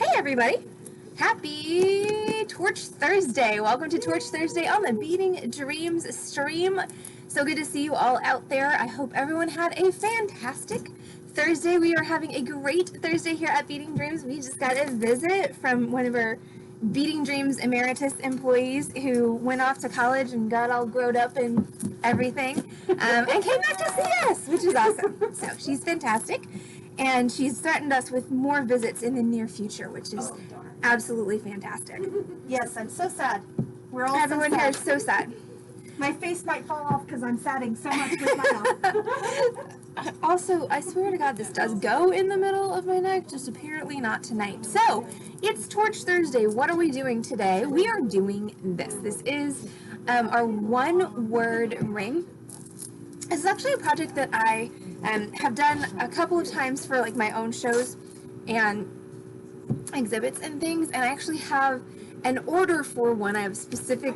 Hey everybody! Happy Torch Thursday! Welcome to Torch Thursday on the Beating Dreams stream. So good to see you all out there. I hope everyone had a fantastic Thursday. We are having a great Thursday here at Beating Dreams. We just got a visit from one of our Beating Dreams emeritus employees who went off to college and got all grown up and everything and came back to see us, which is awesome. So she's fantastic. And she's threatened us with more visits in the near future, which is absolutely fantastic. Yes, I'm so sad. We're all Everyone so here sad. is so sad. My face might fall off because I'm sadding so much with my mouth. Also, I swear to God, this does go in the middle of my neck, just apparently not tonight. So, it's Torch Thursday. What are we doing today? We are doing this. This is our one-word ring. This is actually a project that I have done a couple of times for like my own shows and exhibits and things, and I actually have an order for one. I have specific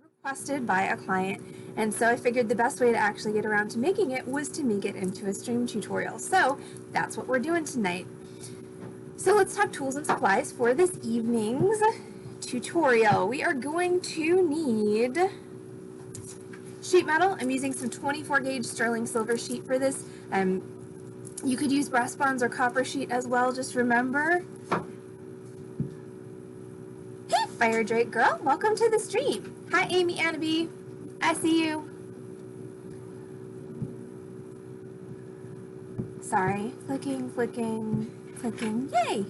requested by a client, and so I figured the best way to actually get around to making it was to make it into a stream tutorial. So that's what we're doing tonight. So let's talk tools and supplies for this evening's tutorial. We are going to need sheet metal. I'm using some 24 gauge sterling silver sheet for this. You could use brass bonds or copper sheet as well, just remember. Hey, Fire Drake girl, welcome to the stream. Hi, Amy Annabee. I see you. Sorry, clicking, yay.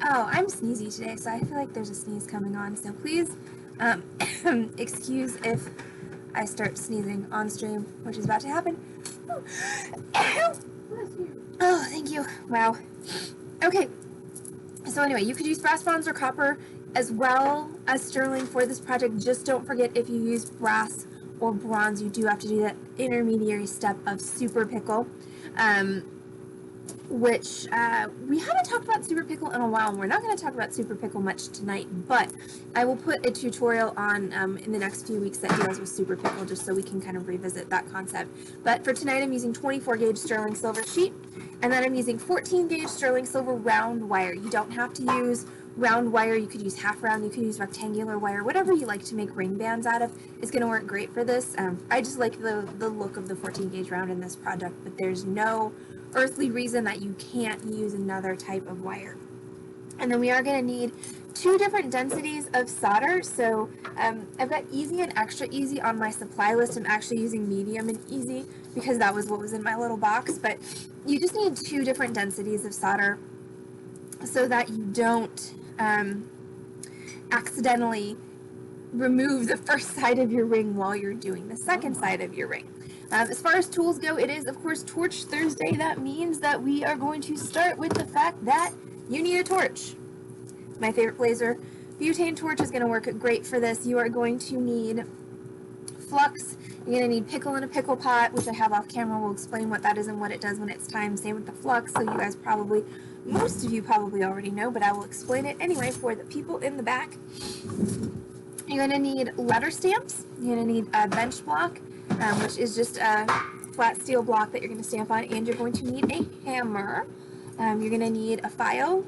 Oh, I'm sneezy today, so I feel like there's a sneeze coming on, so please excuse if I start sneezing on stream, which is about to happen. Oh, thank you. Wow. Okay. So anyway, you could use brass bonds or copper as well as sterling for this project. Just don't forget, if you use brass or bronze, you do have to do that intermediary step of super pickle, which we haven't talked about super pickle in a while, and we're not going to talk about super pickle much tonight, but I will put a tutorial on in the next few weeks that deals with super pickle, just so we can kind of revisit that concept. But for tonight, I'm using 24 gauge sterling silver sheet, and then I'm using 14 gauge sterling silver round wire. You don't have to use round wire. You could use half round, you could use rectangular wire, whatever you like to make ring bands out of is going to work great for this. I just like the look of the 14 gauge round in this project, but there's no earthly reason that you can't use another type of wire. And then we are going to need 2 different densities of solder. So I've got easy and extra easy on my supply list. I'm actually using medium and easy because that was what was in my little box, but you just need 2 different densities of solder so that you don't accidentally remove the first side of your ring while you're doing the second side of your ring. As far as tools go, it is, of course, Torch Thursday. That means that we are going to start with the fact that you need a torch. My favorite blazer, butane torch, is going to work great for this. You are going to need flux. You're going to need pickle in a pickle pot, which I have off camera. We'll explain what that is and what it does when it's time. Same with the flux, so you guys probably, most of you probably already know, but I will explain it anyway for the people in the back. You're going to need letter stamps. You're going to need a bench block, which is just a flat steel block that you're going to stamp on, and you're going to need a hammer. You're going to need a file,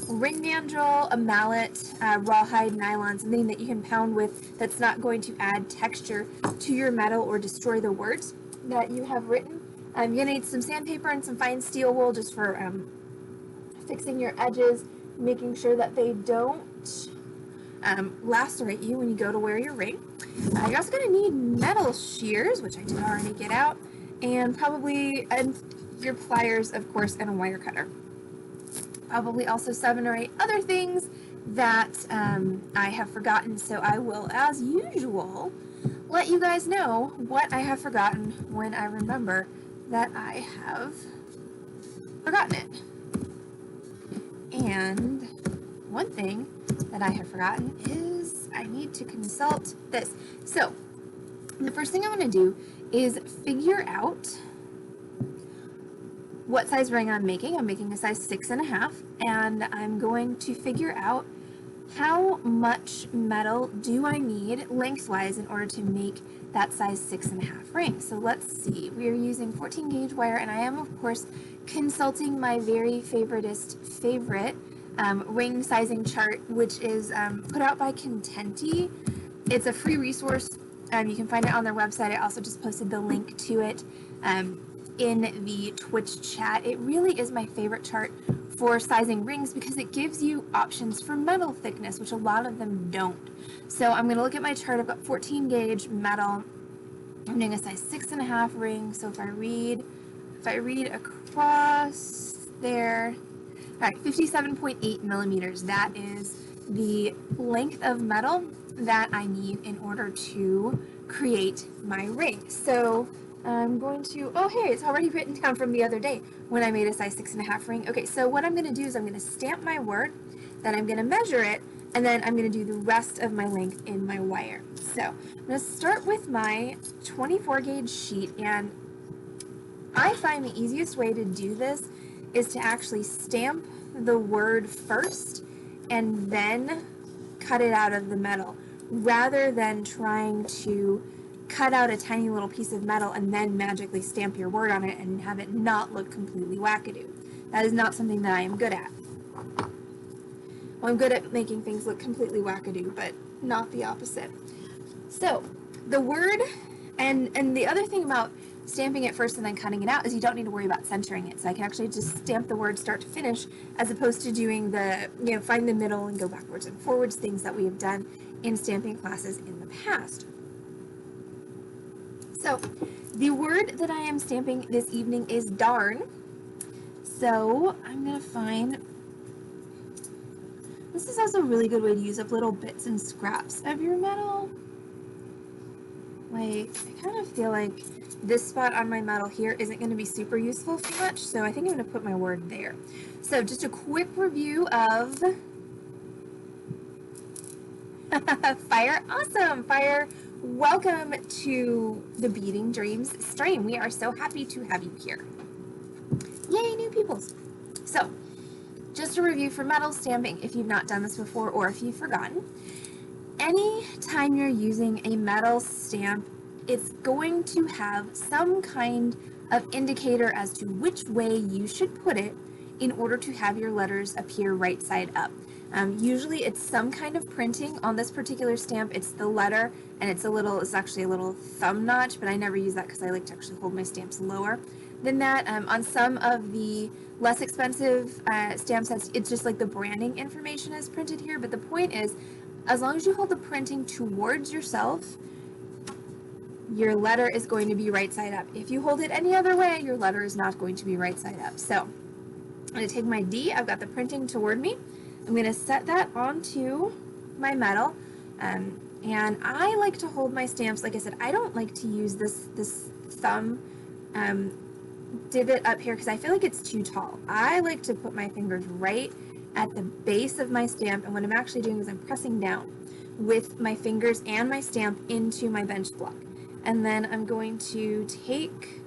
ring mandrel, a mallet, rawhide, nylon, something that you can pound with that's not going to add texture to your metal or destroy the words that you have written. You're going to need some sandpaper and some fine steel wool just for fixing your edges, making sure that they don't lacerate you when you go to wear your ring. You're also going to need metal shears, which I did already get out, and probably your pliers, of course, and a wire cutter. Probably also 7 or 8 other things that I have forgotten, so I will, as usual, let you guys know what I have forgotten when I remember that I have forgotten it. And one thing that I have forgotten is I need to consult this. So the first thing I'm going to do is figure out what size ring I'm making. I'm making a size 6.5, and I'm going to figure out how much metal do I need lengthwise in order to make that size 6.5 ring? So let's see, we are using 14 gauge wire, and I am of course consulting my very favorite ring sizing chart, which is put out by Contenti. It's a free resource. You can find it on their website. I also just posted the link to it in the Twitch chat. It really is my favorite chart for sizing rings because it gives you options for metal thickness, which a lot of them don't. So I'm going to look at my chart. I've got 14 gauge metal. I'm doing a size 6.5 ring. So if I read across there, all right, 57.8 millimeters. That is the length of metal that I need in order to create my ring. So I'm going to, oh hey, it's already written down from the other day when I made a size 6.5 ring. Okay, so what I'm going to do is I'm going to stamp my word, then I'm going to measure it, and then I'm going to do the rest of my length in my wire. So I'm going to start with my 24 gauge sheet, and I find the easiest way to do this is to actually stamp the word first and then cut it out of the metal, rather than trying to cut out a tiny little piece of metal and then magically stamp your word on it and have it not look completely wackadoo. That is not something that I am good at. Well, I'm good at making things look completely wackadoo, but not the opposite. So the word, and the other thing about stamping it first and then cutting it out is you don't need to worry about centering it. So I can actually just stamp the word start to finish, as opposed to doing the, find the middle and go backwards and forwards, things that we have done in stamping classes in the past. So the word that I am stamping this evening is darn. So I'm going to find, this is also a really good way to use up little bits and scraps of your metal. Like, I kind of feel like this spot on my metal here isn't going to be super useful for much, so I think I'm going to put my word there. So just a quick review of Fire. Awesome, Fire. Welcome to the Beating Dreams stream. We are so happy to have you here. Yay, new peoples. So, just a review for metal stamping, if you've not done this before or if you've forgotten. Any time you're using a metal stamp, it's going to have some kind of indicator as to which way you should put it in order to have your letters appear right side up. Usually it's some kind of printing. On this particular stamp, it's the letter, and it's actually a little thumb notch, but I never use that because I like to actually hold my stamps lower than that. On some of the less expensive stamp sets, it's just like the branding information is printed here, but the point is, as long as you hold the printing towards yourself, your letter is going to be right side up. If you hold it any other way, your letter is not going to be right side up. So I'm going to take my D, I've got the printing toward me. I'm going to set that onto my metal. And I like to hold my stamps, like I said, I don't like to use this thumb divot up here because I feel like it's too tall. I like to put my fingers right at the base of my stamp, and what I'm actually doing is I'm pressing down with my fingers and my stamp into my bench block. And then I'm going to take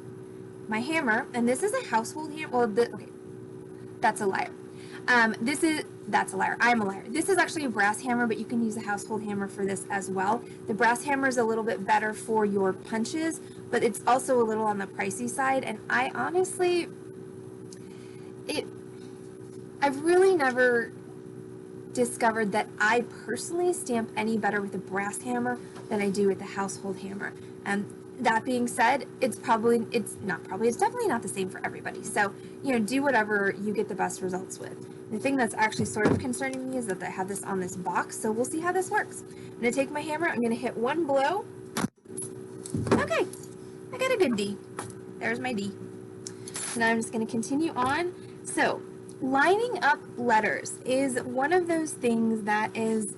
my hammer, and this is a household hammer. Well, okay, that's a liar. That's a liar. I'm a liar. This is actually a brass hammer, but you can use a household hammer for this as well. The brass hammer is a little bit better for your punches, but it's also a little on the pricey side, and I honestly, I've really never discovered that I personally stamp any better with a brass hammer than I do with the household hammer. And that being said, it's definitely not the same for everybody. So, do whatever you get the best results with. The thing that's actually sort of concerning me is that I have this on this box, so we'll see how this works. I'm going to take my hammer, I'm going to hit one blow. Okay, I got a good D. There's my D. So now I'm just going to continue on. So, lining up letters is one of those things that is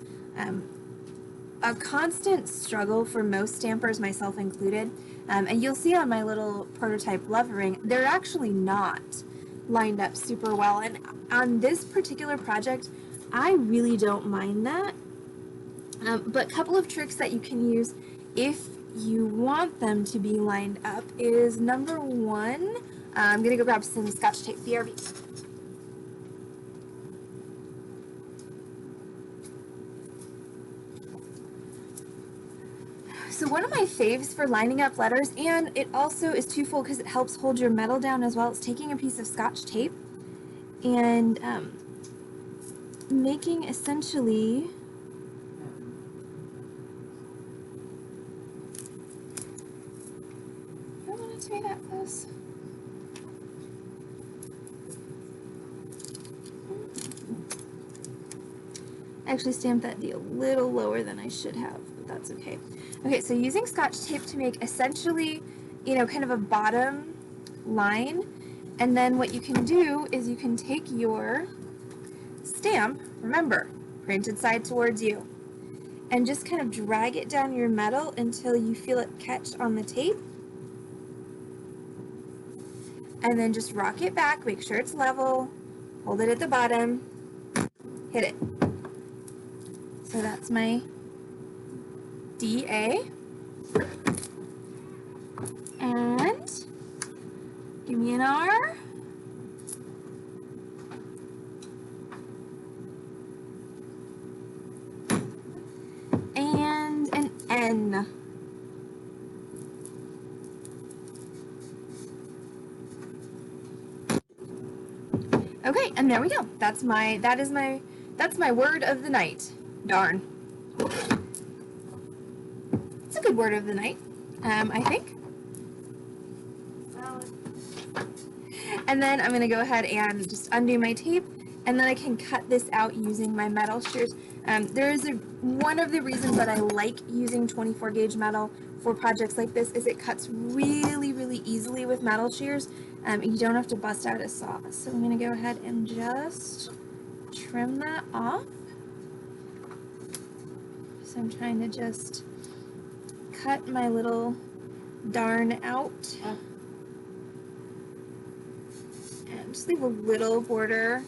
a constant struggle for most stampers, myself included. And you'll see on my little prototype love ring, they're actually not lined up super well. And on this particular project, I really don't mind that. But a couple of tricks that you can use if you want them to be lined up is, number one, I'm going to go grab some Scotch tape, BRB. So one of my faves for lining up letters, and it also is twofold because it helps hold your metal down as well, it's taking a piece of Scotch tape and making essentially I don't want it to be that close. I actually stamped that D a little lower than I should have, but that's okay. Okay, so using Scotch tape to make essentially, you know, kind of a bottom line, and then what you can do is you can take your stamp, remember, printed side towards you, and just kind of drag it down your metal until you feel it catch on the tape. And then just rock it back, make sure it's level, hold it at the bottom, hit it. So that's my DA. And give me an R. And an N. Okay, and there we go. That's my word of the night. Darn. It's a good word of the night, I think. And then I'm gonna go ahead and just undo my tape, and then I can cut this out using my metal shears. One of the reasons that I like using 24 gauge metal for projects like this is it cuts really, really easily with metal shears. You don't have to bust out a saw. So I'm gonna go ahead and just trim that off. So I'm trying to just cut my little darn out. And just leave a little border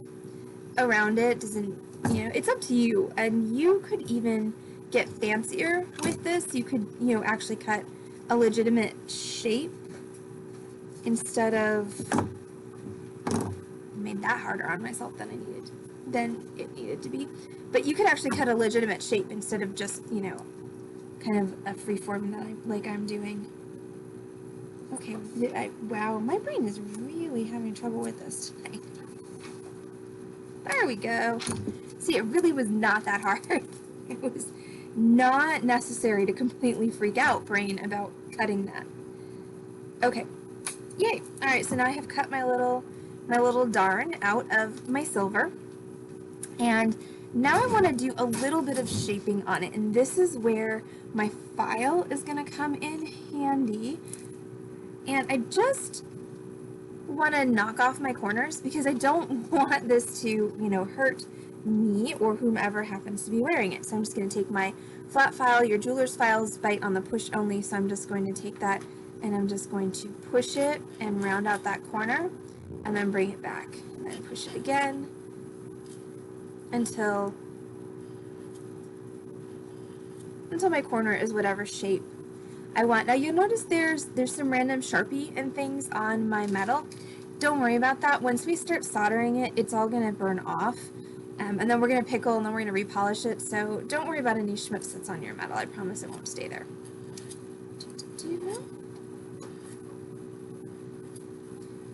around it. It's up to you. And you could even get fancier with this. You could, actually cut a legitimate shape instead of made that harder on myself than it needed to be. But you could actually cut a legitimate shape instead of just, kind of a free form that I'm doing. Okay, wow, my brain is really having trouble with this tonight. There we go. See, it really was not that hard. It was not necessary to completely freak out, brain, about cutting that. Okay, yay. All right, so now I have cut my little darn out of my silver. And now I want to do a little bit of shaping on it, and this is where my file is going to come in handy. And I just want to knock off my corners because I don't want this to, hurt me or whomever happens to be wearing it. So I'm just going to take my flat file. Your jeweler's files bite on the push only, so I'm just going to take that and I'm just going to push it and round out that corner and then bring it back and then push it again until my corner is whatever shape I want. Now you'll notice there's some random Sharpie and things on my metal. Don't worry about that. Once we start soldering it, it's all going to burn off. And then we're going to pickle and then we're going to repolish it. So don't worry about any schmutz that's on your metal. I promise it won't stay there.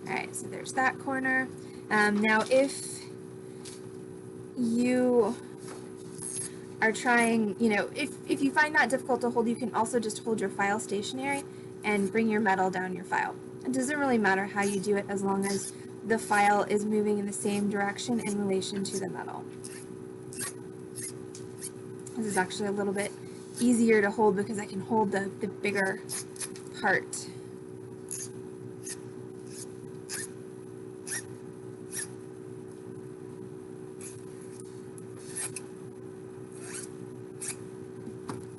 Alright, so there's that corner. Now if you are trying, if you find that difficult to hold, you can also just hold your file stationary and bring your metal down your file. It doesn't really matter how you do it as long as the file is moving in the same direction in relation to the metal. This is actually a little bit easier to hold because I can hold the bigger part.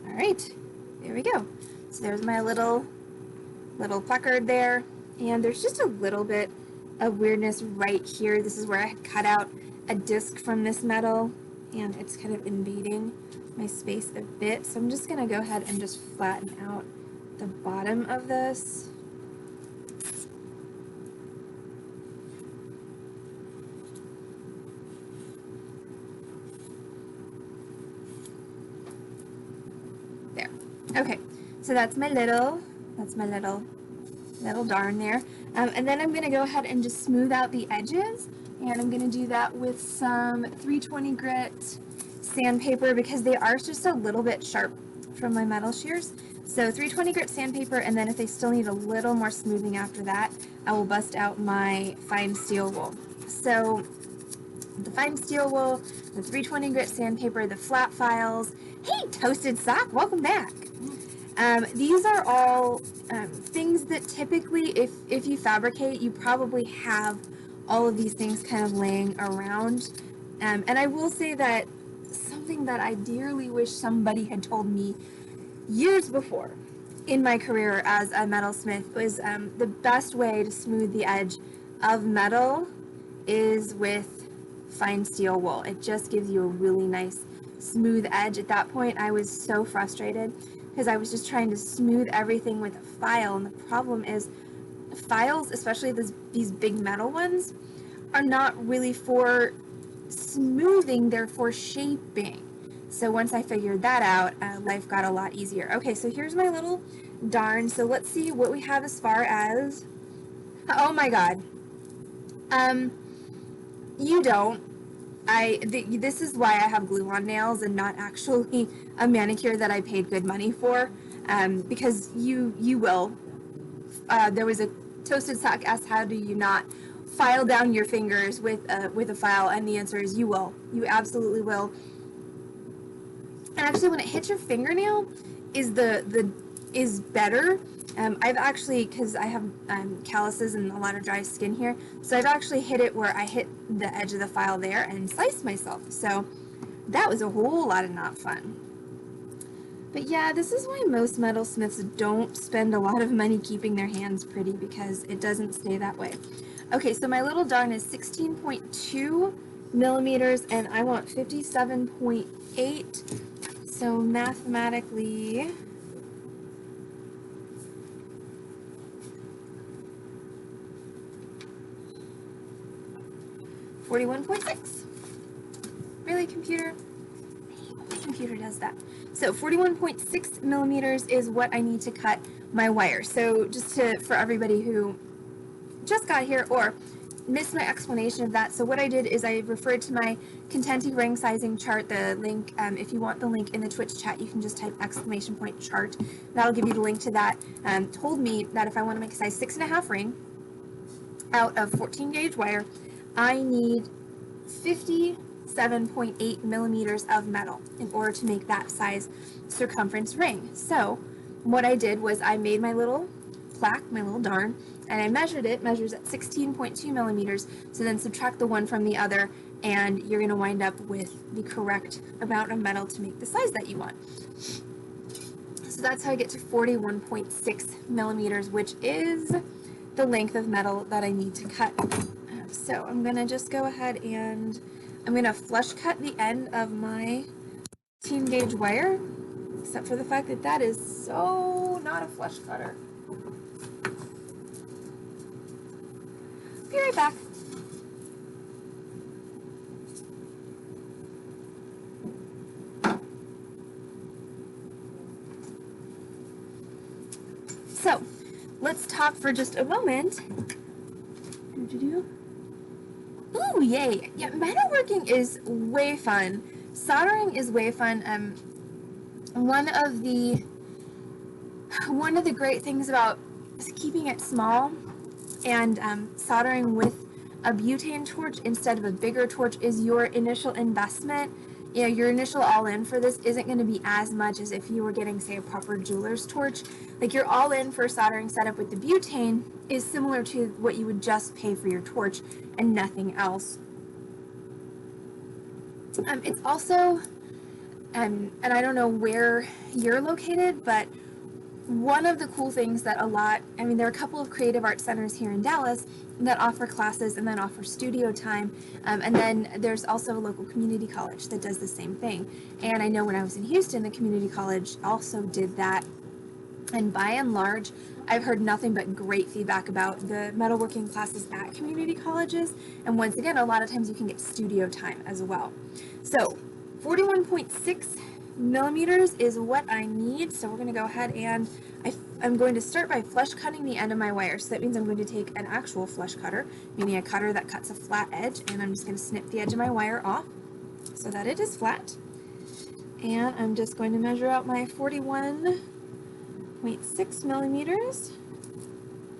Alright, there we go. So there's my little placard there, and there's just a little bit of weirdness right here. This is where I had cut out a disc from this metal, and it's kind of invading my space a bit. So I'm just going to go ahead and just flatten out the bottom of this. There. Okay, So that's my little darn there. And then I'm gonna go ahead and just smooth out the edges, and I'm gonna do that with some 320 grit sandpaper because they are just a little bit sharp from my metal shears. So 320 grit sandpaper, and then if they still need a little more smoothing after that, I will bust out my fine steel wool. So the fine steel wool, the 320 grit sandpaper, the flat files. Hey, Toasted Sock, welcome back. These are all things that typically, if you fabricate, you probably have all of these things kind of laying around. And I will say that something that I dearly wish somebody had told me years before in my career as a metalsmith was the best way to smooth the edge of metal is with fine steel wool. It just gives you a really nice smooth edge. At that point, I was so frustrated because I was just trying to smooth everything with a file, and the problem is files, especially these big metal ones, are not really for smoothing, they're for shaping. So once I figured that out, life got a lot easier. Okay, so here's my little darn. So let's see what we have as far as, oh my God. You don't. This is why I have glue-on nails and not actually a manicure that I paid good money for, because you will. There was a Toasted Sock asked, how do you not file down your fingers with a file, and the answer is you will. You absolutely will. And actually, when it hits your fingernail, is better. I've actually, because I have calluses and a lot of dry skin here, so I've actually hit it where I hit the edge of the file there and sliced myself. So that was a whole lot of not fun. But yeah, this is why most metalsmiths don't spend a lot of money keeping their hands pretty, because it doesn't stay that way. Okay, so my little darn is 16.2 millimeters, and I want 57.8. So mathematically, 41.6. Really, computer? My computer does that. So 41.6 millimeters is what I need to cut my wire. So just for everybody who just got here or missed my explanation of that, so what I did is I referred to my Contenti ring sizing chart, the link, if you want the link in the Twitch chat, you can just type !chart. That'll give you the link to that. Told me that if I want to make a size 6.5 ring out of 14 gauge wire, I need 57.8 millimeters of metal in order to make that size circumference ring. So what I did was I made my little plaque, my little darn, and I measured it. Measures at 16.2 millimeters. So then subtract the one from the other, and you're going to wind up with the correct amount of metal to make the size that you want. So that's how I get to 41.6 millimeters, which is the length of metal that I need to cut. So I'm going to just go ahead and I'm going to flush cut the end of my 15 gauge wire, except for the fact that that is so not a flush cutter. Be right back. So let's talk for just a moment. Ooh, yay. Yeah, metalworking is way fun. Soldering is way fun. One of the great things about keeping it small and soldering with a butane torch instead of a bigger torch is your initial investment. You know, your initial all-in for this isn't going to be as much as if you were getting, say, a proper jeweler's torch. Like, your all-in for soldering setup with the butane is similar to what you would just pay for your torch and nothing else. It's also, and I don't know where you're located, but one of the cool things that there are a couple of creative arts centers here in Dallas that offer classes and then offer studio time, and then there's also a local community college that does the same thing. And I know when I was in Houston, the community college also did that, and by and large, I've heard nothing but great feedback about the metalworking classes at community colleges, and once again, a lot of times you can get studio time as well. So 41.6 millimeters is what I need. So we're going to go ahead and I'm going to start by flush cutting the end of my wire. So that means I'm going to take an actual flush cutter, meaning a cutter that cuts a flat edge, and I'm just going to snip the edge of my wire off so that it is flat. And I'm just going to measure out my 41.6 millimeters.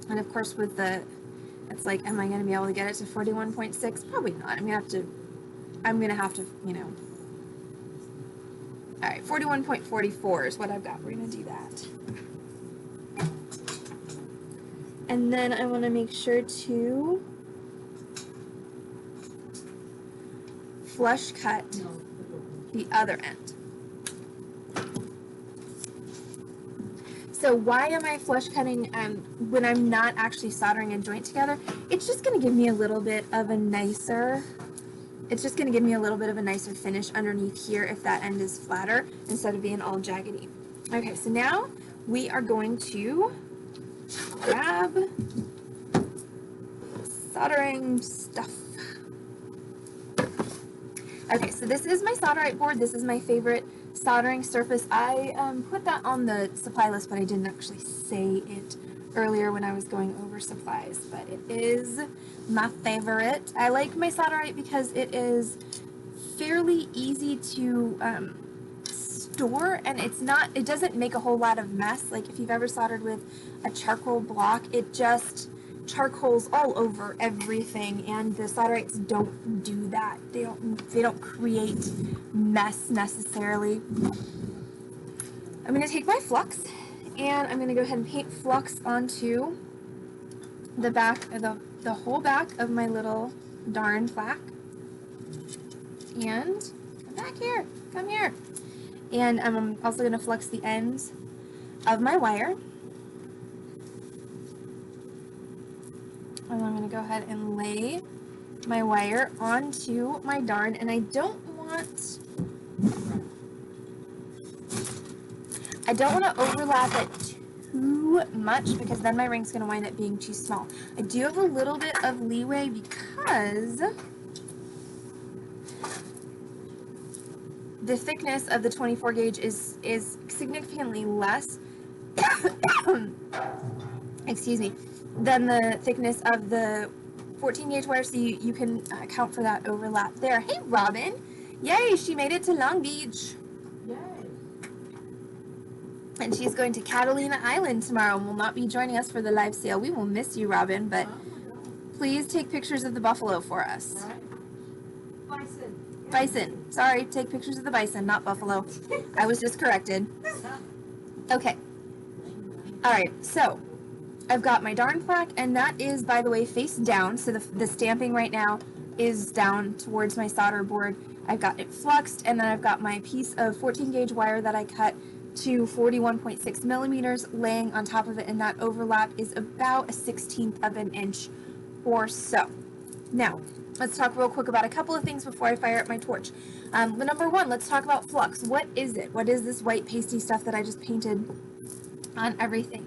And of course with the, it's like, am I going to be able to get it to 41.6? Probably not. I'm going to have to, you know. All right, 41.44 is what I've got. We're going to do that. And then I want to make sure to flush cut the other end. So why am I flush cutting when I'm not actually soldering a joint together? It's just going to give me a little bit of a nicer, finish underneath here if that end is flatter instead of being all jaggedy. Okay, so now we are going to grab soldering stuff. Okay, so this is my solderite board. This is my favorite soldering surface. I put that on the supply list, but I didn't actually say it earlier when I was going over supplies, but it is my favorite. I like my solderite because it is fairly easy to store, and it doesn't make a whole lot of mess. Like if you've ever soldered with a charcoal block, it just charcoals all over everything, and the solderites don't do that. They don't create mess necessarily. I'm going to take my flux and I'm going to go ahead and paint flux onto the back of the whole back of my little darn plaque. And come back here, come here. And I'm also going to flux the ends of my wire. And I'm going to go ahead and lay my wire onto my darn, and I don't want to overlap it too much because then my ring's going to wind up being too small. I do have a little bit of leeway because the thickness of the 24 gauge is significantly less excuse me, than the thickness of the 14 gauge wire, so you can account for that overlap there. Hey Robin, yay, she made it to Long Beach. Yay. And she's going to Catalina Island tomorrow and will not be joining us for the live sale. We will miss you, Robin, but please take pictures of the buffalo for us. Bison. Bison. Sorry, take pictures of the bison, not buffalo. I was just corrected. Okay. Alright, so I've got my darn plaque, and that is, by the way, face down, so the stamping right now is down towards my solder board. I've got it fluxed, and then I've got my piece of 14 gauge wire that I cut to 41.6 millimeters laying on top of it, and that overlap is about a 1/16 of an inch or so. Now, let's talk real quick about a couple of things before I fire up my torch. Number one, let's talk about flux. What is it? What is this white pasty stuff that I just painted on everything?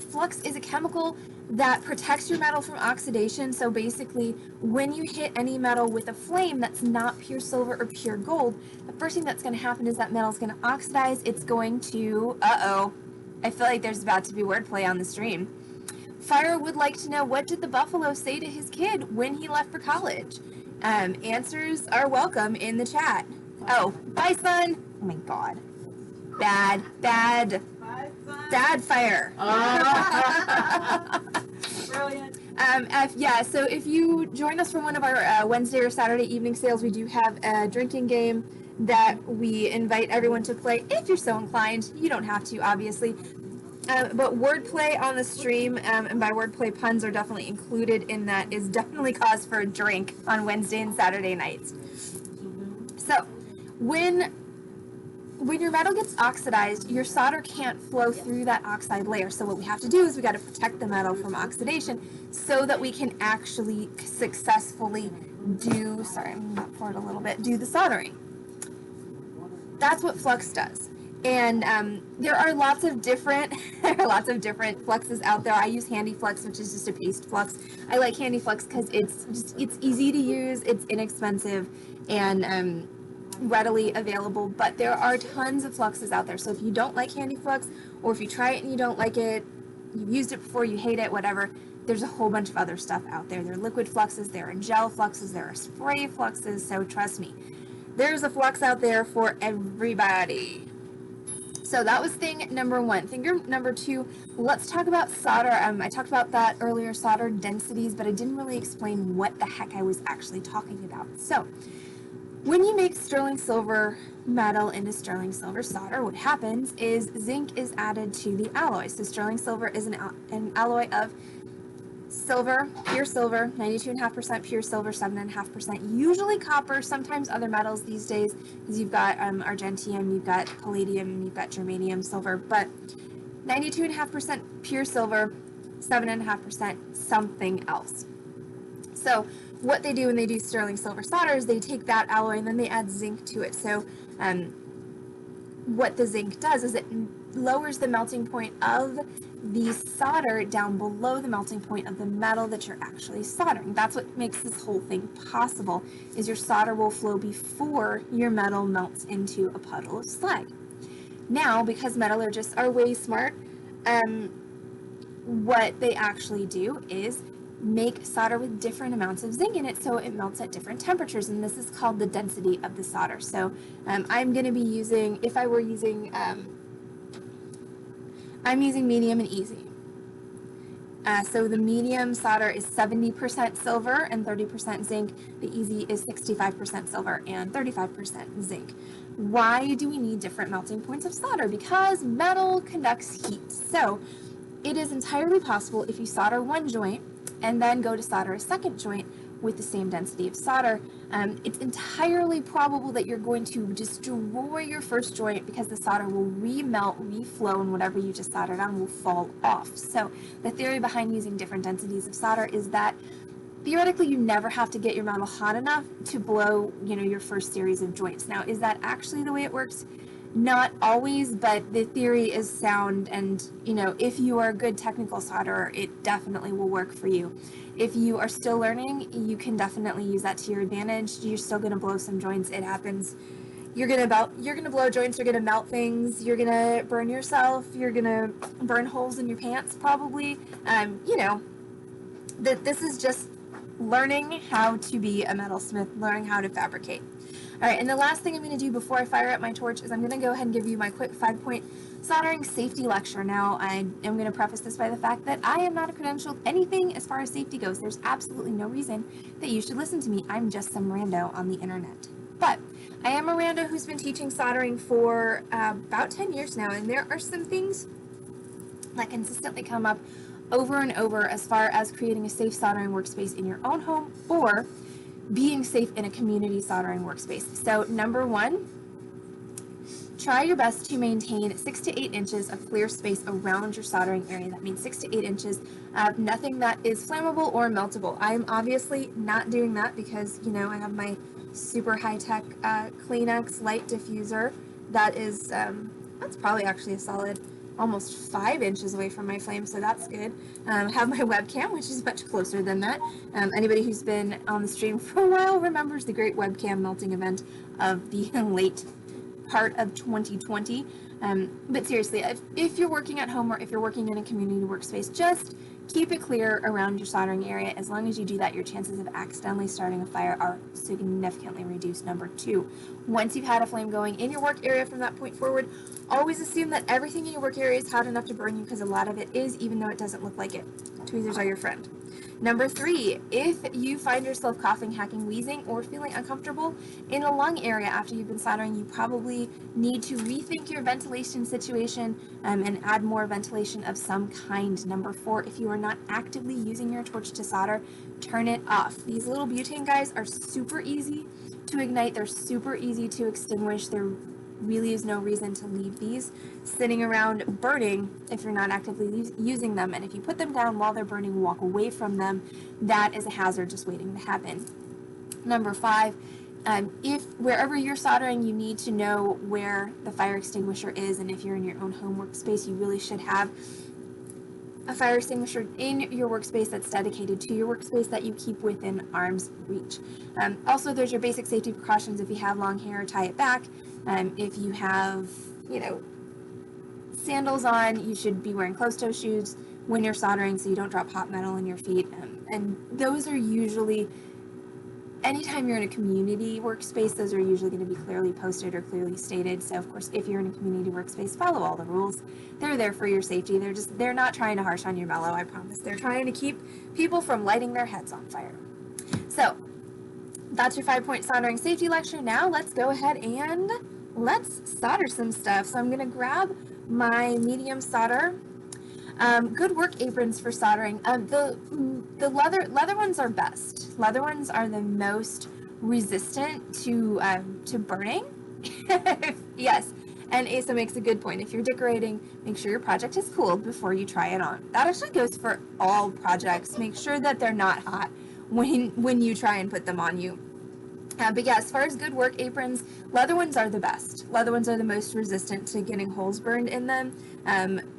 Flux is a chemical that protects your metal from oxidation. So basically, when you hit any metal with a flame that's not pure silver or pure gold, the first thing that's going to happen is that metal is going to oxidize. It's going to, I feel like there's about to be wordplay on the stream. Fire would like to know, what did the buffalo say to his kid when he left for college? Answers are welcome in the chat. Oh, bye, son. Oh my God. Bad. Dad fire. Brilliant. Yeah, so if you join us for one of our Wednesday or Saturday evening sales, we do have a drinking game that we invite everyone to play if you're so inclined. You don't have to, obviously. But wordplay on the stream, and by wordplay, puns are definitely included in that, is definitely cause for a drink on Wednesday and Saturday nights. So, when your metal gets oxidized, your solder can't flow through that oxide layer. So what we have to do is we got to protect the metal from oxidation so that we can actually successfully do the soldering. That's what flux does. And there are lots of different fluxes out there. I use Handy Flux, which is just a paste flux. I like Handy Flux because it's easy to use, it's inexpensive, and readily available, but there are tons of fluxes out there. So if you don't like Handy Flux, or if you try it and you don't like it, you've used it before, you hate it, whatever, there's a whole bunch of other stuff out there. There are liquid fluxes, there are gel fluxes, there are spray fluxes, so trust me, there's a flux out there for everybody. So that was thing number one. Thing number two, let's talk about solder. I talked about that earlier, solder densities, but I didn't really explain what the heck I was actually talking about. So when you make sterling silver metal into sterling silver solder, what happens is zinc is added to the alloy. So sterling silver is an alloy of silver, pure silver, 92.5% pure silver, 7.5% usually copper, sometimes other metals these days, because you've got argentium, you've got palladium, you've got germanium, silver, but 92.5% pure silver, 7.5% something else. So what they do when they do sterling silver solder is they take that alloy and then they add zinc to it. So what the zinc does is it lowers the melting point of the solder down below the melting point of the metal that you're actually soldering. That's what makes this whole thing possible, is your solder will flow before your metal melts into a puddle of slag. Now, because metallurgists are way smart, what they actually do is make solder with different amounts of zinc in it so it melts at different temperatures, and this is called the density of the solder. So I'm going to be using, if I were using, I'm using medium and easy. So the medium solder is 70% silver and 30% zinc. The easy is 65% silver and 35% zinc. Why do we need different melting points of solder? Because metal conducts heat. So it is entirely possible if you solder one joint and then go to solder a second joint with the same density of solder, it's entirely probable that you're going to destroy your first joint because the solder will remelt, reflow, and whatever you just soldered on will fall off. So the theory behind using different densities of solder is that theoretically you never have to get your metal hot enough to blow, your first series of joints. Now, is that actually the way it works? Not always, but the theory is sound, and if you are a good technical solderer, it definitely will work for you. If you are still learning, you can definitely use that to your advantage. You're still going to blow some joints. It happens. You're going to blow joints, you're going to melt things, you're going to burn yourself, you're going to burn holes in your pants probably. This is just learning how to be a metalsmith, learning how to fabricate. All right, and the last thing I'm going to do before I fire up my torch is I'm going to go ahead and give you my quick 5-point soldering safety lecture. Now, I am going to preface this by the fact that I am not a credentialed anything as far as safety goes. There's absolutely no reason that you should listen to me. I'm just some rando on the internet. But I am a rando who's been teaching soldering for about 10 years now, and there are some things that consistently come up over and over as far as creating a safe soldering workspace in your own home or being safe in a community soldering workspace. So number one, try your best to maintain 6 to 8 inches of clear space around your soldering area. That means 6 to 8 inches of nothing that is flammable or meltable. I'm obviously not doing that because, I have my super high-tech Kleenex light diffuser that is, that's probably actually a solid almost 5 inches away from my flame, so that's good. Have my webcam, which is much closer than that. Anybody who's been on the stream for a while remembers the great webcam melting event of the late part of 2020. But seriously, if you're working at home or if you're working in a community workspace, just keep it clear around your soldering area. As long as you do that, your chances of accidentally starting a fire are significantly reduced. Number two, once you've had a flame going in your work area from that point forward, always assume that everything in your work area is hot enough to burn you, because a lot of it is, even though it doesn't look like it. Tweezers are your friend. Number three, if you find yourself coughing, hacking, wheezing, or feeling uncomfortable in a lung area after you've been soldering, you probably need to rethink your ventilation situation and add more ventilation of some kind. Number four, if you are not actively using your torch to solder, turn it off. These little butane guys are super easy to ignite. They're super easy to extinguish. There really is no reason to leave these sitting around burning if you're not actively using them. And if you put them down while they're burning, walk away from them. That is a hazard just waiting to happen. Number five, if wherever you're soldering, you need to know where the fire extinguisher is, and if you're in your own home workspace, you really should have a fire extinguisher in your workspace that's dedicated to your workspace that you keep within arm's reach. Also, there's your basic safety precautions. If you have long hair, tie it back. If you have, sandals on, you should be wearing closed-toe shoes when you're soldering so you don't drop hot metal in your feet. And those are usually, anytime you're in a community workspace, those are usually going to be clearly posted or clearly stated. So of course, if you're in a community workspace, follow all the rules. They're there for your safety. They're not trying to harsh on your mellow, I promise. They're trying to keep people from lighting their heads on fire. So that's your 5-point soldering safety lecture. Now let's go ahead and let's solder some stuff. So I'm going to grab my medium solder. Good work aprons for soldering. The leather ones are best. Leather ones are the most resistant to burning. Yes, and Asa makes a good point. If you're decorating, make sure your project is cooled before you try it on. That actually goes for all projects. Make sure that they're not hot when you try and put them on you. But yeah, as far as good work aprons, leather ones are the best. Leather ones are the most resistant to getting holes burned in them.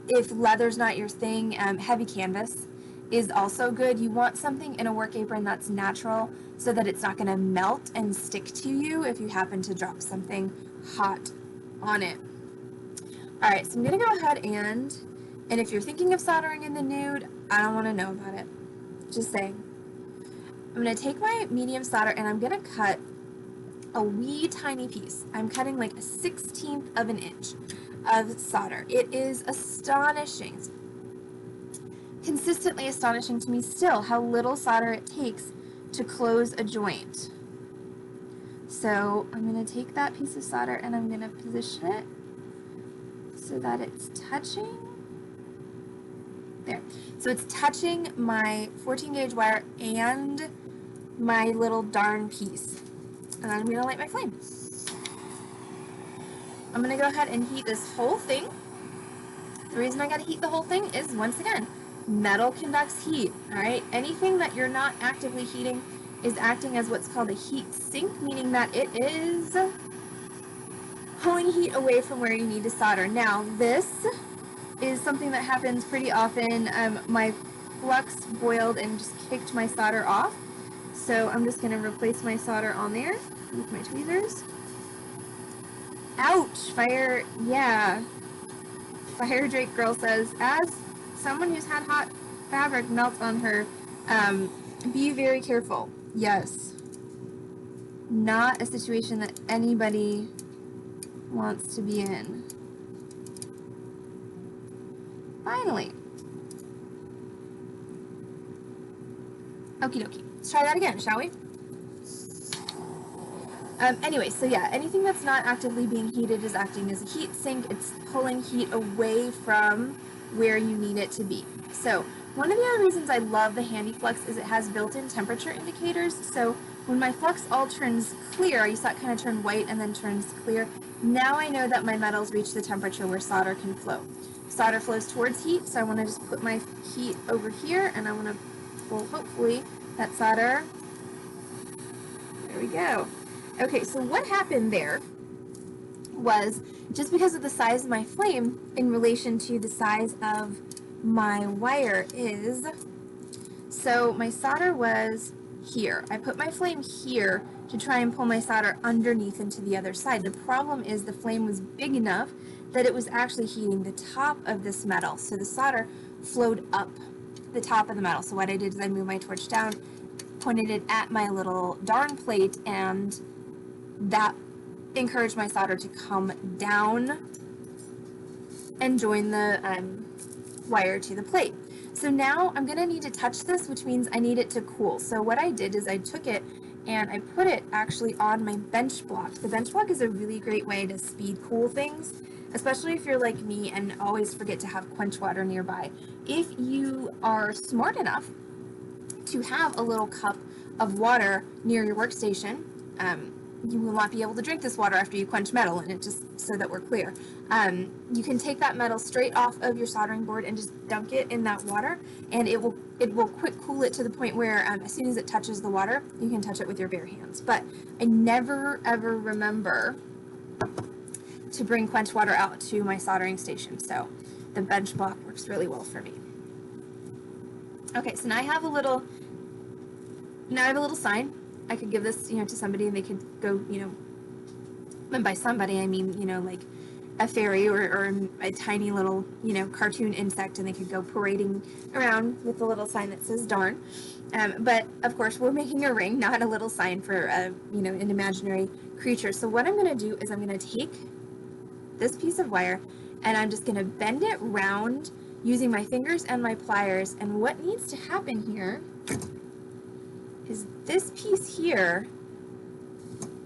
If leather's not your thing, heavy canvas is also good. You want something in a work apron that's natural so that it's not going to melt and stick to you if you happen to drop something hot on it. All right, so I'm going to go ahead and if you're thinking of soldering in the nude, I don't want to know about it. Just saying. I'm going to take my medium solder and I'm going to cut a wee tiny piece. I'm cutting like a 1/16 of an inch of solder. It is astonishing, consistently astonishing to me still how little solder it takes to close a joint. So I'm going to take that piece of solder and I'm going to position it so that it's touching. There. So it's touching my 14 gauge wire and my little darn piece. And then I'm going to light my flame. I'm going to go ahead and heat this whole thing. The reason I got to heat the whole thing is, once again, metal conducts heat, all right? Anything that you're not actively heating is acting as what's called a heat sink, meaning that it is pulling heat away from where you need to solder. Now, this is something that happens pretty often. My flux boiled and just kicked my solder off. So I'm just going to replace my solder on there with my tweezers. Ouch! Fire, yeah. Fire Drake Girl says, as someone who's had hot fabric melt on her, be very careful. Yes. Not a situation that anybody wants to be in. Finally. Okie dokie. Let's try that again, shall we? Anyway, so yeah, anything that's not actively being heated is acting as a heat sink. It's pulling heat away from where you need it to be. So one of the other reasons I love the Handy Flux is it has built-in temperature indicators. So when my flux all turns clear, you saw it kind of turn white and then turns clear. Now I know that my metals reach the temperature where solder can flow. Solder flows towards heat, so I want to just put my heat over here, and I want to pull, hopefully, that solder. There we go. Okay, so what happened there was, just because of the size of my flame in relation to the size of my wire is, so my solder was here. I put my flame here to try and pull my solder underneath into the other side. The problem is the flame was big enough that it was actually heating the top of this metal. So the solder flowed up the top of the metal. So what I did is I moved my torch down, pointed it at my little darn plate, and that encouraged my solder to come down and join the wire to the plate. So now I'm going to need to touch this, which means I need it to cool. So what I did is I took it and I put it actually on my bench block. The bench block is a really great way to speed cool things, especially if you're like me and always forget to have quench water nearby. If you are smart enough to have a little cup of water near your workstation, you will not be able to drink this water after you quench metal in it, just so that we're clear. You can take that metal straight off of your soldering board and just dunk it in that water, and it will quick cool it to the point where as soon as it touches the water, you can touch it with your bare hands. But I never ever remember to bring quench water out to my soldering station, so the bench block works really well for me. Okay, so now I have a little sign. I could give this, to somebody and they could go, and by somebody I mean, like a fairy or a tiny little, cartoon insect, and they could go parading around with a little sign that says darn. But of course we're making a ring, not a little sign for an imaginary creature. So what I'm going to do is I'm going to take this piece of wire and I'm just going to bend it round using my fingers and my pliers. And what needs to happen here is this piece here,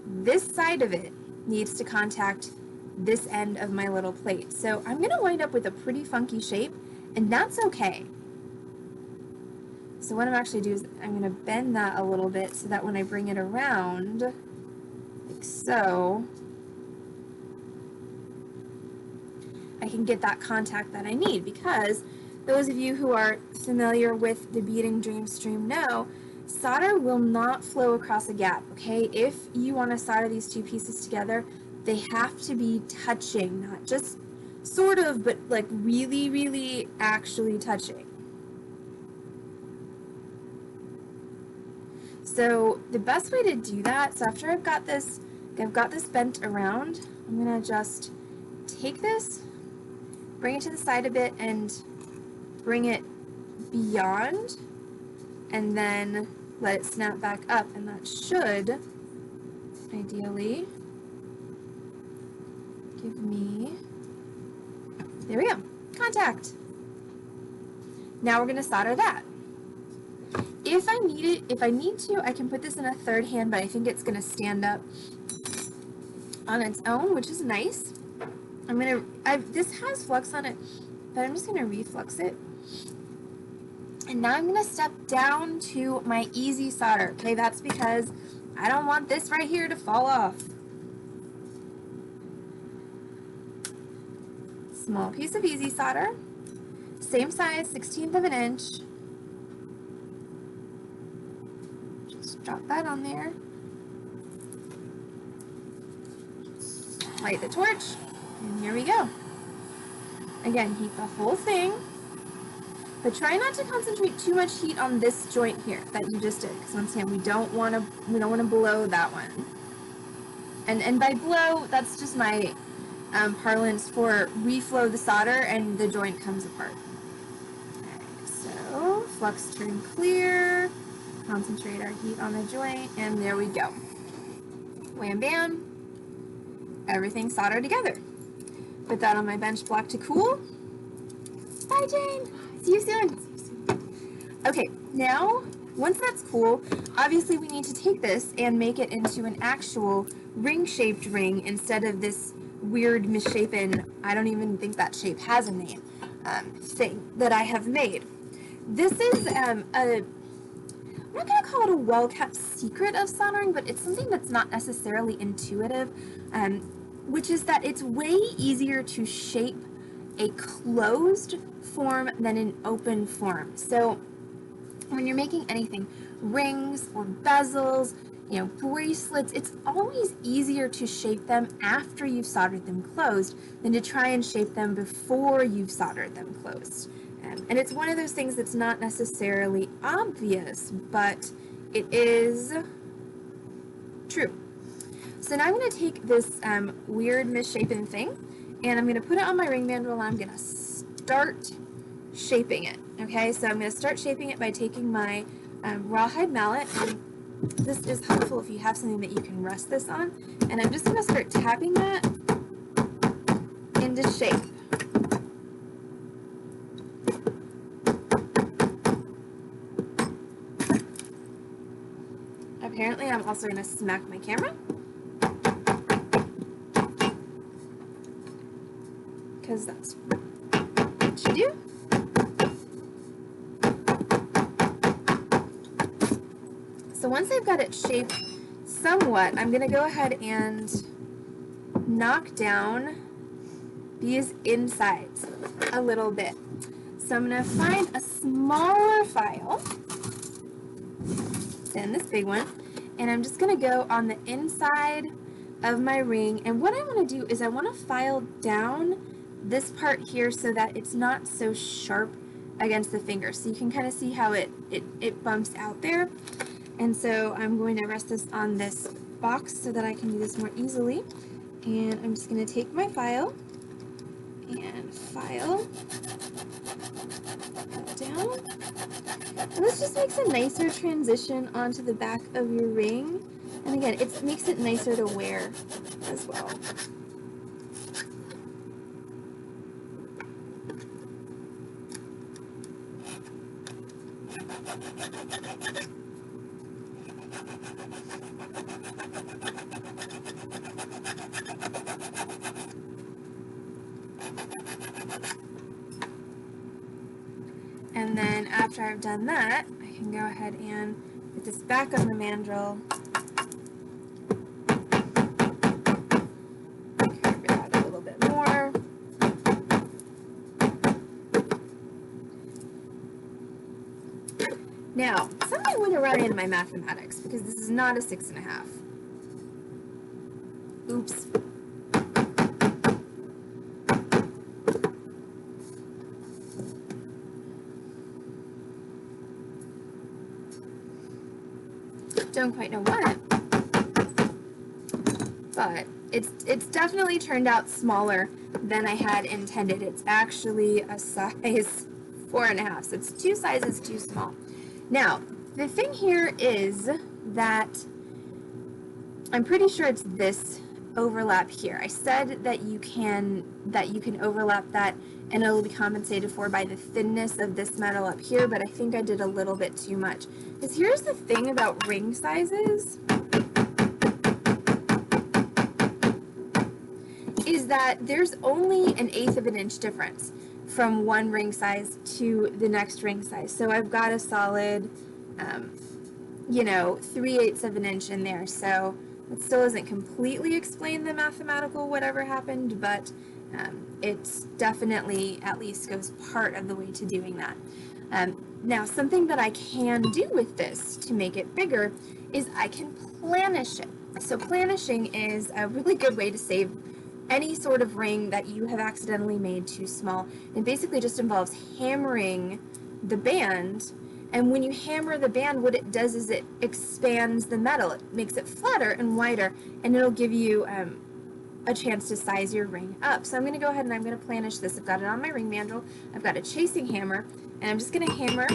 this side of it needs to contact this end of my little plate. So I'm going to wind up with a pretty funky shape, and that's okay. So what I'm actually doing is I'm going to bend that a little bit so that when I bring it around, like so, I can get that contact that I need, because those of you who are familiar with the Beading Dream Stream know solder will not flow across a gap, okay? If you want to solder these two pieces together, they have to be touching, not just sort of, but like really, really actually touching. So the best way to do that, so after I've got this bent around, I'm going to just take this, bring it to the side a bit, and bring it beyond, and then let it snap back up, and that should ideally give me, there we go, contact. Now we're going to solder that. If I need to, I can put this in a third hand, but I think it's going to stand up on its own, which is nice. This has flux on it, but I'm just going to reflux it. And now I'm going to step down to my easy solder. Okay, that's because I don't want this right here to fall off. Small piece of easy solder, same size, 1/16 of an inch. Just drop that on there. Light the torch, and here we go. Again, heat the whole thing, but try not to concentrate too much heat on this joint here that you just did, because once again, we don't want to blow that one. And by blow, that's just my parlance for reflow the solder and the joint comes apart. Okay, so flux turn clear, concentrate our heat on the joint, and there we go. Wham bam, everything soldered together. Put that on my bench block to cool. Bye, Jane. See you soon. Okay, now once that's cool, obviously we need to take this and make it into an actual ring-shaped ring instead of this weird misshapen, I don't even think that shape has a name, thing that I have made. This is I'm not going to call it a well-kept secret of soldering, but it's something that's not necessarily intuitive, which is that it's way easier to shape a closed form than an open form. So when you're making anything, rings or bezels, bracelets, it's always easier to shape them after you've soldered them closed than to try and shape them before you've soldered them closed. And it's one of those things that's not necessarily obvious, but it is true. So now I'm going to take this weird misshapen thing, and I'm going to put it on my ring mandrel, and I'm going to start shaping it. Okay, so I'm going to start shaping it by taking my rawhide mallet, and this is helpful if you have something that you can rest this on, and I'm just going to start tapping that into shape. Apparently I'm also going to smack my camera, because that's what you do. So once I've got it shaped somewhat, I'm going to go ahead and knock down these insides a little bit. So I'm going to find a smaller file than this big one, and I'm just going to go on the inside of my ring, and what I want to do is I want to file down this part here so that it's not so sharp against the finger. So you can kind of see how it bumps out there. And so I'm going to rest this on this box so that I can do this more easily. And I'm just going to take my file and file down. And this just makes a nicer transition onto the back of your ring. And again, it makes it nicer to wear as well. And then after I've done that, I can go ahead and put this back on the mandrel. Carve it out a little bit more. Now, something went awry in my mathematics because this is not a 6.5. Oops. Don't quite know what, but it's definitely turned out smaller than I had intended. It's actually a size 4.5, so it's 2 sizes too small. Now, the thing here is that I'm pretty sure it's this overlap here. I said that you can overlap that and it'll be compensated for by the thinness of this metal up here, but I think I did a little bit too much. Because here's the thing about ring sizes, is that there's only 1/8 of an inch difference from one ring size to the next ring size. So I've got a solid, 3/8 of an inch in there. So it still doesn't completely explain the mathematical whatever happened, but it definitely at least goes part of the way to doing that. Now, something that I can do with this to make it bigger is I can planish it. So planishing is a really good way to save any sort of ring that you have accidentally made too small. It basically just involves hammering the band, and when you hammer the band, what it does is it expands the metal. It makes it flatter and wider, and it'll give you a chance to size your ring up. So I'm going to go ahead and I'm going to planish this. I've got it on my ring mandrel. I've got a chasing hammer, and I'm just going to hammer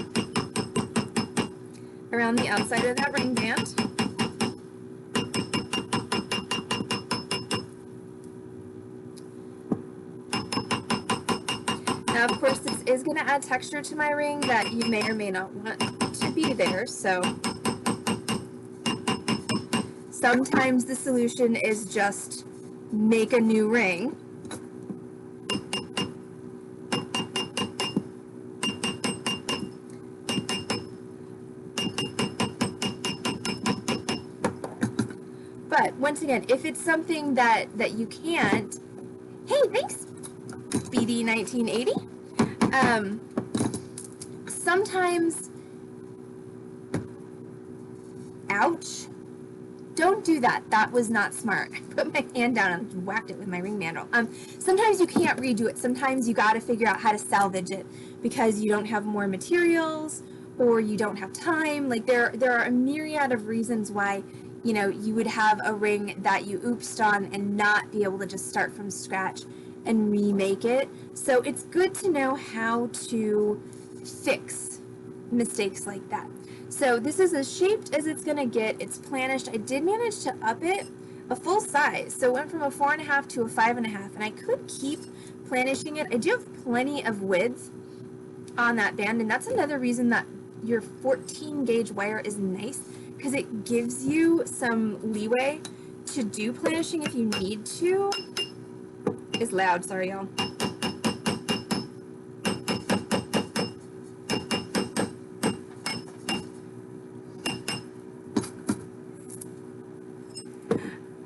around the outside of that ring band. Now, of course, this is going to add texture to my ring that you may or may not want to be there, so sometimes the solution is just make a new ring. But once again, if it's something that you can't, hey, thanks, BD 1980. Sometimes, ouch, don't do that. That was not smart. I put my hand down and whacked it with my ring mandrel. Sometimes you can't redo it. Sometimes you got to figure out how to salvage it because you don't have more materials or you don't have time. Like there are a myriad of reasons why you would have a ring that you oopsed on and not be able to just start from scratch and remake it. So it's good to know how to fix mistakes like that. So this is as shaped as it's gonna get. It's planished. I did manage to up it a full size. So it went from a 4.5 to a 5.5, and I could keep planishing it. I do have plenty of width on that band, and that's another reason that your 14 gauge wire is nice, because it gives you some leeway to do planishing if you need to. It's loud, sorry y'all.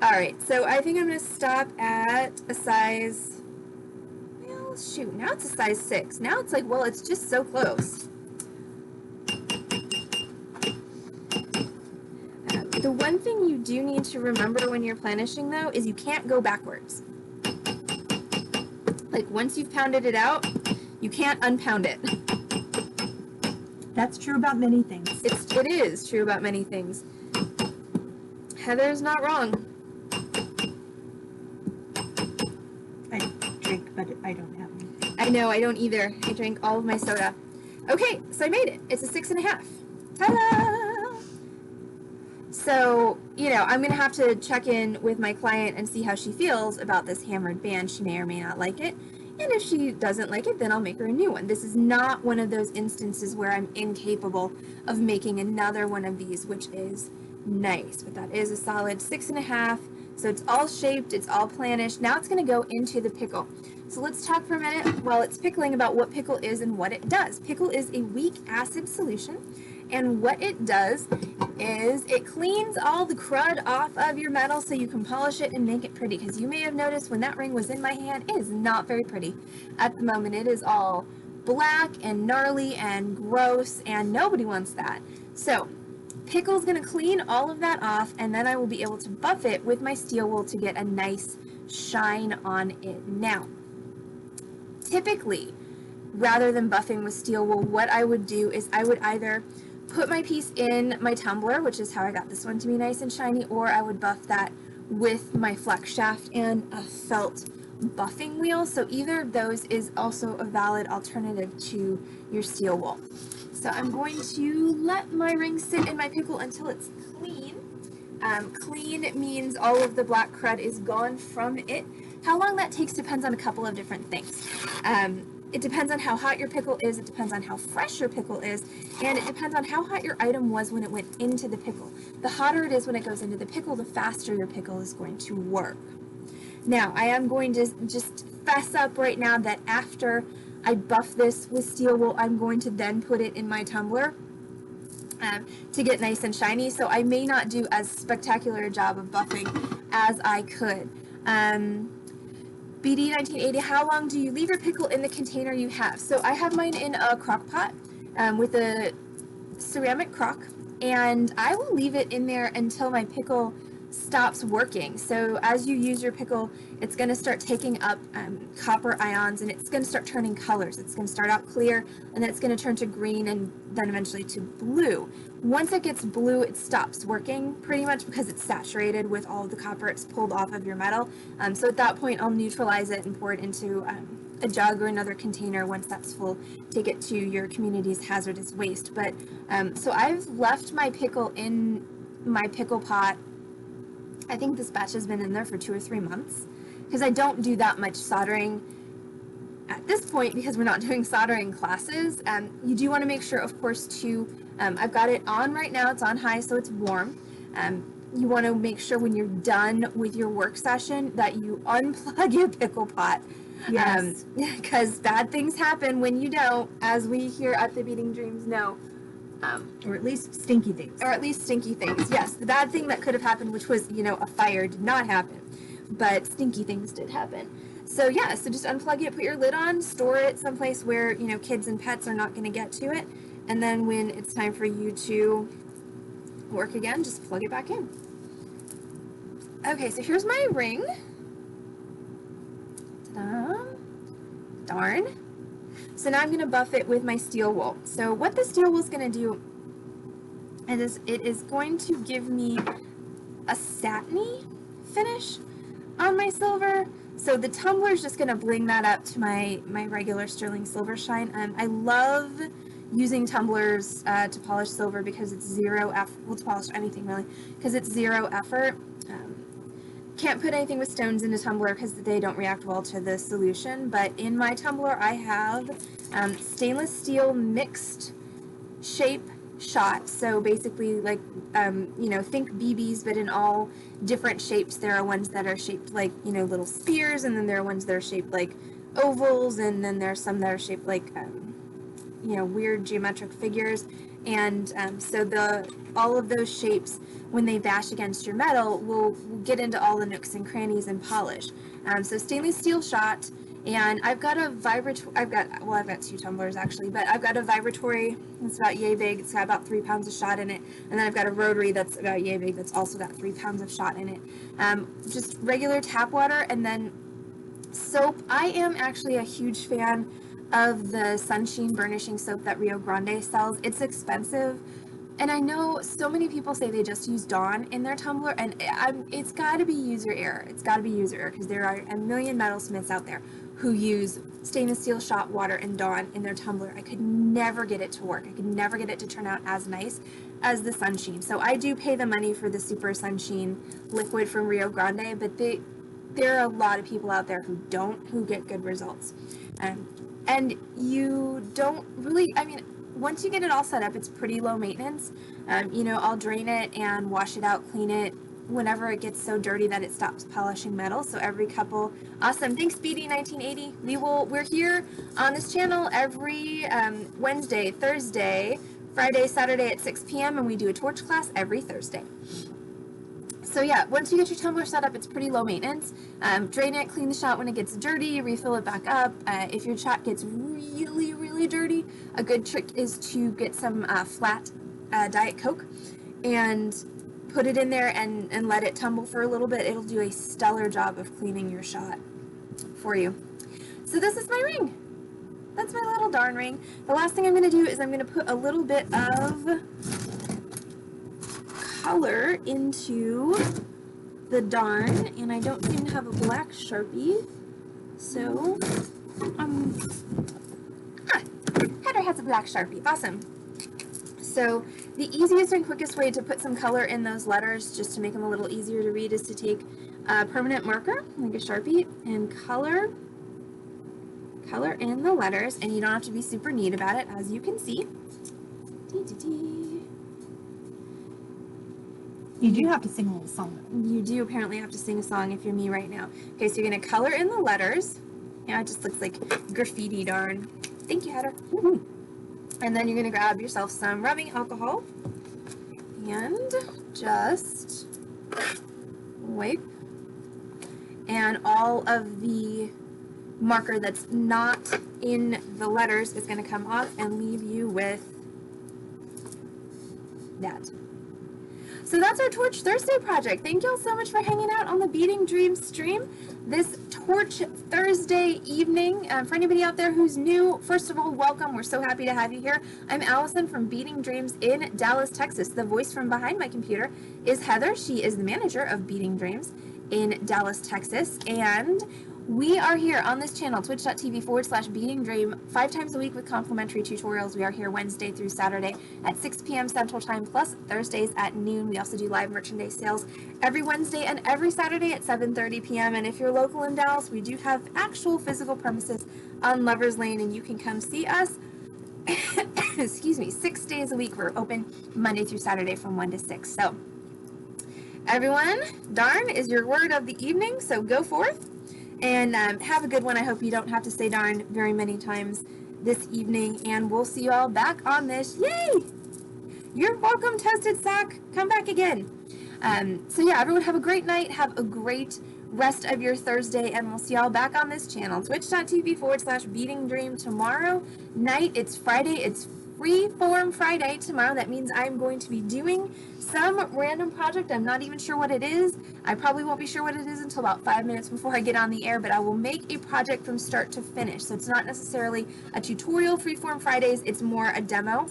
Alright, so I think I'm going to stop at a size, well, shoot, now it's a size 6. Now it's like, well, it's just so close. The one thing you do need to remember when you're planishing, though, is you can't go backwards. Like, once you've pounded it out, you can't unpound it. That's true about many things. It is true about many things. Heather's not wrong. I drink, but I don't have any. I know, I don't either. I drank all of my soda. Okay, so I made it. It's a 6.5. Ta-da! So, I'm going to have to check in with my client and see how she feels about this hammered band. She may or may not like it. And if she doesn't like it, then I'll make her a new one. This is not one of those instances where I'm incapable of making another one of these, which is nice. But that is a solid 6.5. So it's all shaped, it's all planished. Now it's going to go into the pickle. So let's talk for a minute while it's pickling about what pickle is and what it does. Pickle is a weak acid solution, and what it does is it cleans all the crud off of your metal so you can polish it and make it pretty. Because you may have noticed when that ring was in my hand, it is not very pretty. At the moment, it is all black and gnarly and gross, and nobody wants that. So Pickle's going to clean all of that off, and then I will be able to buff it with my steel wool to get a nice shine on it. Now, typically, rather than buffing with steel wool, what I would do is I would either put my piece in my tumbler, which is how I got this one to be nice and shiny, or I would buff that with my flex shaft and a felt buffing wheel. So either of those is also a valid alternative to your steel wool. So I'm going to let my ring sit in my pickle until it's clean. Clean means all of the black crud is gone from it. How long that takes depends on a couple of different things. It depends on how hot your pickle is, it depends on how fresh your pickle is, and it depends on how hot your item was when it went into the pickle. The hotter it is when it goes into the pickle, the faster your pickle is going to work. Now, I am going to just fess up right now that after I buff this with steel wool, I'm going to then put it in my tumbler to get nice and shiny, so I may not do as spectacular a job of buffing as I could. BD1980, how long do you leave your pickle in the container you have? So I have mine in a crock pot with a ceramic crock, and I will leave it in there until my pickle stops working. So as you use your pickle, it's going to start taking up copper ions, and it's going to start turning colors. It's going to start out clear, and then it's going to turn to green, and then eventually to blue. Once it gets blue, it stops working pretty much because it's saturated with all of the copper it's pulled off of your metal. So at that point, I'll neutralize it and pour it into a jug or another container. Once that's full, take it to your community's hazardous waste. But so I've left my pickle in my pickle pot. I think this batch has been in there for 2 or 3 months because I don't do that much soldering at this point because we're not doing soldering classes. You do want to make sure, of course, to I've got it on right now. It's on high, so it's warm. You want to make sure when you're done with your work session that you unplug your pickle pot. Yes. Because bad things happen when you don't, as we here at the Beating Dreams know. Or at least stinky things. Or at least stinky things. Yes, the bad thing that could have happened, which was, a fire, did not happen. But stinky things did happen. So yeah, so just unplug it, put your lid on, store it someplace where, kids and pets are not going to get to it. And then when it's time for you to work again, just plug it back in. Okay, so here's my ring. Ta-da. Darn. So now I'm going to buff it with my steel wool. So what the steel wool is going to do is it is going to give me a satiny finish on my silver. So the tumbler is just going to bring that up to my regular sterling silver shine. I love using tumblers to polish silver because it's zero effort. Well, to polish anything really, because it's zero effort. Can't put anything with stones in a tumbler because they don't react well to the solution, but in my tumbler I have stainless steel mixed shape shot. So basically think BBs, but in all different shapes. There are ones that are shaped like, little spears, and then there are ones that are shaped like ovals, and then there are some that are shaped like, weird geometric figures. And so all of those shapes, when they bash against your metal, will get into all the nooks and crannies and polish. So stainless steel shot, and I've got a I've got 2 tumblers actually, but I've got a vibratory that's about yay big. It's got about 3 pounds of shot in it, and then I've got a rotary that's about yay big that's also got 3 pounds of shot in it. Just regular tap water, and then soap. I am actually a huge fan of the Sunsheen burnishing soap that Rio Grande sells. It's expensive. And I know so many people say they just use Dawn in their tumbler, and it's got to be user error. It's got to be user error because there are a million metalsmiths out there who use stainless steel shot water and Dawn in their tumbler. I could never get it to work. I could never get it to turn out as nice as the Sunsheen. So I do pay the money for the Super Sunsheen liquid from Rio Grande, but there are a lot of people out there who get good results. And you don't really, I mean, once you get it all set up, it's pretty low maintenance. I'll drain it and wash it out, clean it whenever it gets so dirty that it stops polishing metal. So every couple, awesome. Thanks, BD1980. We're here on this channel every Wednesday, Thursday, Friday, Saturday at 6 p.m. and we do a torch class every Thursday. So yeah, once you get your tumbler set up, it's pretty low maintenance. Drain it, clean the shot when it gets dirty, refill it back up. If your shot gets really, really dirty, a good trick is to get some flat Diet Coke and put it in there and let it tumble for a little bit. It'll do a stellar job of cleaning your shot for you. So this is my ring. That's my little darn ring. The last thing I'm going to do is I'm going to put a little bit of color into the darn, and I don't seem to have a black Sharpie, so Heather has a black Sharpie. Awesome. So the easiest and quickest way to put some color in those letters, just to make them a little easier to read, is to take a permanent marker like a Sharpie and color in the letters, and you don't have to be super neat about it, as you can see. You do have to sing a little song. You do apparently have to sing a song if you're me right now. Okay, so you're going to color in the letters. Yeah, it just looks like graffiti darn. Thank you, Heather. And then you're going to grab yourself some rubbing alcohol and just wipe. And all of the marker that's not in the letters is going to come off and leave you with that. So that's our Torch Thursday project. Thank y'all so much for hanging out on the Beating Dreams stream this Torch Thursday evening. For anybody out there who's new, first of all, welcome. We're so happy to have you here. I'm Allison from Beating Dreams in Dallas, Texas. The voice from behind my computer is Heather. She is the manager of Beating Dreams in Dallas, Texas. And we are here on this channel, twitch.tv/beatingdream, 5 times a week with complimentary tutorials. We are here Wednesday through Saturday at 6 p.m. Central Time, plus Thursdays at noon. We also do live merchandise sales every Wednesday and every Saturday at 7:30 p.m. And if you're local in Dallas, we do have actual physical premises on Lover's Lane, and you can come see us. Excuse me, 6 days a week. We're open Monday through Saturday from 1 to 6. So, everyone, darn is your word of the evening, so go forth. And have a good one. I hope you don't have to say darn very many times this evening. And we'll see you all back on this. Yay! You're welcome, Toasted Sack. Come back again. So yeah, everyone have a great night. Have a great rest of your Thursday. And we'll see y'all back on this channel. Twitch.tv/beatingdream tomorrow night. It's Friday. It's Freeform Friday tomorrow. That means I'm going to be doing some random project. I'm not even sure what it is. I probably won't be sure what it is until about 5 minutes before I get on the air, but I will make a project from start to finish. So it's not necessarily a tutorial, Freeform Fridays, it's more a demo,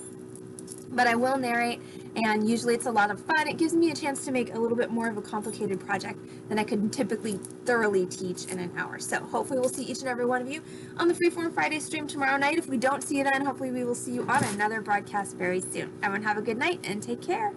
but I will narrate, and usually it's a lot of fun. It gives me a chance to make a little bit more of a complicated project than I could typically thoroughly teach in an hour. So hopefully we'll see each and every one of you on the Freeform Friday stream tomorrow night. If we don't see you then, hopefully we will see you on another broadcast very soon. Everyone have a good night and take care.